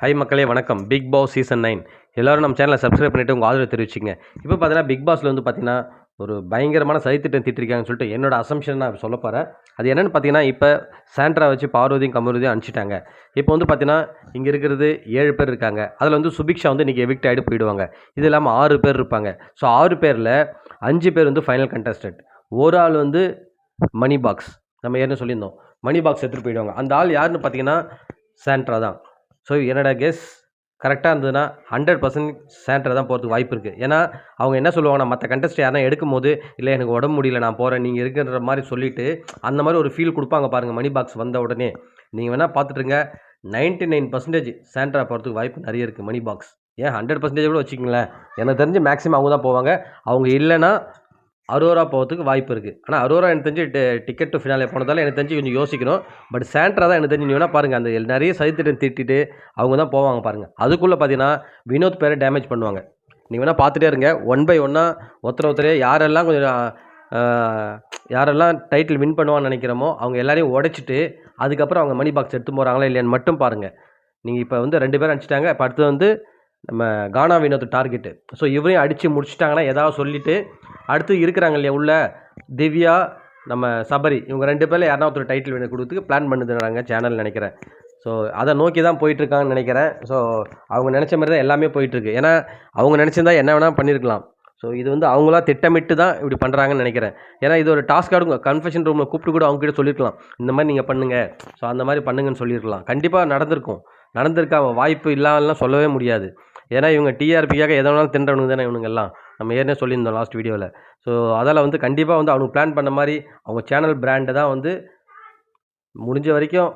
High மக்களே வணக்கம். Big Boss season 9 எல்லோரும் நம்ம சேனலை சப்ஸ்கிரைப் பண்ணிவிட்டு உங்கள் ஆதரவு தெரிவிச்சிங்க. இப்போ பார்த்தீங்கன்னா பிக் பாஸில் வந்து பார்த்தீங்கன்னா ஒரு பயங்கரமான சதித்திட்டம் தீட்டிருக்காங்கன்னு சொல்லிட்டு என்னோட அசம்ஷன் நான் சொல்ல போகிறேன். அது என்னென்னு பார்த்தீங்கன்னா, இப்போ சாண்ட்ரா வச்சு பார்வதியும் கமருதியும் அனுப்பிச்சிட்டாங்க. இப்போ வந்து பார்த்தீங்கன்னா இங்கே இருக்கிறது 7 பேர் இருக்காங்க. அதில் வந்து சுபிக்ஷா வந்து இன்றைக்கி எவிக்ட் ஆகிட்டு போயிடுவாங்க. இது இல்லாமல் 6 பேர் இருப்பாங்க. ஸோ 6 பேரில் 5 பேர் வந்து ஃபைனல் கண்டஸ்டன்ட். ஒரு ஆள் வந்து மணி பாக்ஸ், நம்ம ஏற்கனவே சொல்லியிருந்தோம், மணி பாக்ஸ் எடுத்துகிட்டு போயிடுவாங்க. அந்த ஆள் யாருன்னு பார்த்தீங்கன்னா சாண்ட்ரா தான். ஸோ என்னோட கெஸ் கரெக்டாக இருந்ததுன்னா 100% சாண்ட்ரா தான் போகிறதுக்கு வாய்ப்பு இருக்குது. ஏன்னா அவங்க என்ன சொல்லுவாங்கன்னா, மற்ற கண்டஸ்ட் யாருன்னா எடுக்கும்போது, இல்லை எனக்கு உடம்பு முடியல நான் போகிறேன் நீங்கள் இருக்குன்ற மாதிரி சொல்லிவிட்டு அந்த மாதிரி ஒரு ஃபீல் கொடுப்பாங்க பாருங்கள். மணி பாக்ஸ் வந்த உடனே நீங்கள் வேணால் பார்த்துட்டுருங்க, 99% சாண்ட்ரா போகிறதுக்கு வாய்ப்பு நிறைய இருக்குது. மணி பாக்ஸ் ஏன் 100% கூட வச்சுக்கங்களேன். எனக்கு தெரிஞ்சு மேக்ஸிமம் அவங்க தான் போவாங்க. அவங்க இல்லைன்னா அரோரா போகிறதுக்கு வாய்ப்பு இருக்குது. ஆனால் அரோரா எனக்கு தெரிஞ்சு டிக்கெட் டு ஃபினாலே போனதால் எனக்கு தெரிஞ்சு கொஞ்சம் யோசிக்கணும். பட் சாண்ட்ரா தான் எனக்கு தெரிஞ்சு. நீ வேணால் பாருங்கள், அந்த நிறைய சதித்திட்டம் தீட்டிட்டு அவங்க தான் போவாங்க பாருங்கள். அதுக்குள்ளே பார்த்தீங்கன்னா வினோத் பேரை டேமேஜ் பண்ணுவாங்க. நீங்கள் வேணால் பார்த்துட்டே இருங்க. 1 by 1 ஒருத்தரே யாரெல்லாம் கொஞ்சம் யாரெல்லாம் டைட்டில் வின் பண்ணுவான்னு நினைக்கிறோமோ அவங்க எல்லாரையும் உடைச்சிட்டு அதுக்கப்புறம் அவங்க மணி பாக்ஸ் எடுத்து போகிறாங்களா இல்லையான்னு மட்டும் பாருங்கள். நீங்கள் இப்போ வந்து 2 பேர் அடிச்சிட்டாங்க. இப்போ அடுத்து வந்து நம்ம கானா வினோத் டார்கெட்டு. ஸோ இவரையும் அடித்து முடிச்சிட்டாங்கன்னா ஏதாவது சொல்லிவிட்டு அடுத்து இருக்கிறாங்க இல்லையா உள்ள திவ்யா, நம்ம சபரி, இவங்க 2 பேரில் யாருன்னா ஒருத்தர் டைட்டில் வினர் கொடுத்துக்கு பிளான் பண்ணுதுறாங்க சேனல் நினைக்கிறேன். ஸோ அதை நோக்கி தான் போயிட்டுருக்காங்கன்னு நினைக்கிறேன். ஸோ அவங்க நினச்ச மாதிரி தான் எல்லாமே போயிட்டுருக்கு. ஏன்னா அவங்க நினச்சிருந்தா என்ன வேணால் பண்ணியிருக்கலாம். ஸோ இது வந்து அவங்களா திட்டமிட்டு தான் இப்படி பண்ணுறாங்கன்னு நினைக்கிறேன். ஏன்னா இது ஒரு டாஸ்க்காக கன்ஃபெஷன் ரூமில் கூப்பிட்டு கூட அவங்ககிட்ட சொல்லியிருக்கலாம், இந்த மாதிரி நீங்கள் பண்ணுங்கள், ஸோ அந்த மாதிரி பண்ணுங்கன்னு சொல்லியிருக்கலாம். கண்டிப்பாக நடந்திருக்கா வாய்ப்பு இல்லாமலாம் சொல்லவே முடியாது. ஏன்னா இவங்க டிஆர்பிக்காக எதை வேணாலும் தின்றவனுங்க தானே இவனுங்கெல்லாம். நம்ம ஏற்கனவே சொல்லியிருந்தோம் லாஸ்ட் வீடியோவில். ஸோ அதால் வந்து கண்டிப்பாக வந்து அவனுக்கு பிளான் பண்ண மாதிரி அவங்க சேனல் பிராண்டை தான் வந்து முடிஞ்ச வரைக்கும்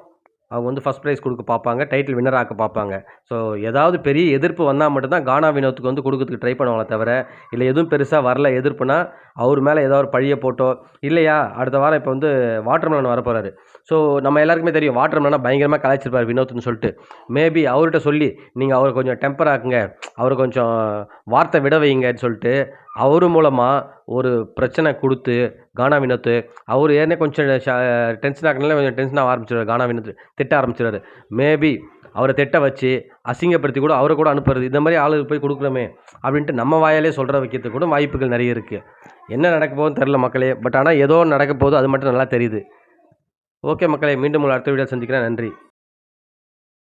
அவங்க வந்து ஃபஸ்ட் ப்ரைஸ் கொடுக்க பார்ப்பாங்க, டைட்டில் வின்னர் ஆக்க பார்ப்பாங்க. ஸோ ஏதாவது பெரிய எதிர்ப்பு வந்தால் மட்டும்தான் கானா வினோத்துக்கு வந்து கொடுக்கறதுக்கு ட்ரை பண்ணுவாங்களே தவிர, இல்லை எதுவும் பெருசாக வரல எதிர்ப்புனா அவர் மேலே ஏதாவது ஒரு பழியை போட்டோ, இல்லையா அடுத்த வாரம் இப்போ வந்து வாட்டர்மெலன் வரப்போகிறாரு. ஸோ நம்ம எல்லாருக்குமே தெரியும் வாட்டர்மெலனை பயங்கரமாக கலாய்ச்சிருப்பார் வினோத்னு சொல்லிட்டு. மேபி அவர்கிட்ட சொல்லி நீங்கள் அவரை கொஞ்சம் டெம்பர் ஆக்குங்க, அவரை கொஞ்சம் வார்த்தை விட வைங்கன்னு சொல்லிட்டு அவர் மூலமாக ஒரு பிரச்சனை கொடுத்து கானா வினோத் அவர் ஏற்கனவே கொஞ்சம் டென்ஷன் ஆகினால கொஞ்சம் டென்ஷனாக ஆரம்பிச்சிடுவார். கானா வினோத் திட்ட ஆரம்பிச்சிடுவார். மேபி அவரை திட்ட வச்சு அசிங்கப்படுத்தி கூட அவரை கூட அனுப்புறது, இந்த மாதிரி ஆளுக்கு போய் கொடுக்குறோமே அப்படின்ட்டு நம்ம வாயாலே சொல்கிற வைக்கிறதுக்கு கூட வாய்ப்புகள் நிறைய இருக்குது. என்ன நடக்க போகுதுன்னு தெரில மக்களே. பட் ஆனால் ஏதோ நடக்க போகுது, அது மட்டும் நல்லா தெரியுது. ஓகே மக்களே, மீண்டும் ஒரு அடுத்த வீடியோ சந்திக்கிறேன். நன்றி.